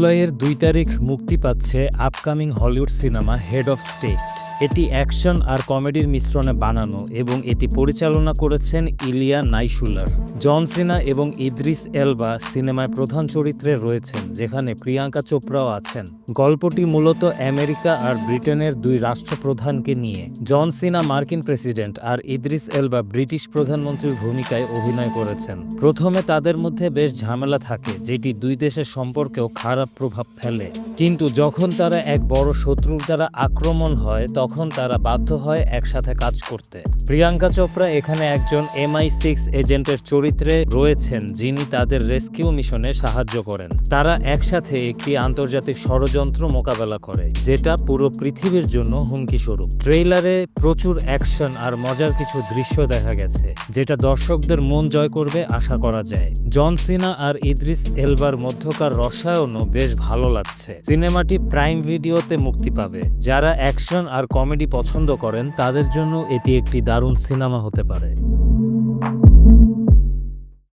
জুলাইয়ের ২ তারিখ মুক্তি পাচ্ছে upcoming Hollywood cinema head of state. এটি অ্যাকশন আর কমেডির মিশ্রণে বানানো এবং এটি পরিচালনা করেছেন ইলিয়া নাইশুলার। জন সিনা এবং ইদ্রিস এলবা সিনেমায় প্রধান চরিত্রে রয়েছেন, যেখানে প্রিয়াঙ্কা চোপড়াও আছেন। গল্পটি মূলত আমেরিকা আর ব্রিটেনের দুই রাষ্ট্রপ্রধানকে নিয়ে। জন সিনা মার্কিন প্রেসিডেন্ট আর ইদ্রিস এলবা ব্রিটিশ প্রধানমন্ত্রীর ভূমিকায় অভিনয় করেছেন। প্রথমে তাদের মধ্যে বেশ ঝামেলা থাকে, যেটি দুই দেশের সম্পর্কেও খারাপ প্রভাব ফেলে। কিন্তু যখন তারা এক বড় শত্রুর দ্বারা আক্রমণ হয়, তখন তারা বাধ্য হয় একসাথে কাজ করতে। প্রিয়াঙ্কা চোপড়া এখানে একজন MI6 এজেন্টের চরিত্রে রয়েছেন, যিনি তাদের রেস্কিউ মিশনে সাহায্য করেন। তারা একসাথে একটি আন্তর্জাতিক ষড়যন্ত্র মোকাবেলা করে, যেটা পুরো পৃথিবীর জন্য হুমকি স্বরূপ। ট্রেইলারে প্রচুর অ্যাকশন আর মজার কিছু দৃশ্য দেখা গেছে, যেটা দর্শকদের মন জয় করবে আশা করা যায়। জন সিনা আর ইদ্রিস এলবার মধ্যকার রসায়নও বেশ ভালো লাগছে। সিনেমাটি প্রাইম ভিডিওতে মুক্তি পাবে। যারা অ্যাকশন আর কমেডি পছন্দ করেন, তাদের জন্য এটি একটি দারুণ সিনেমা হতে পারে।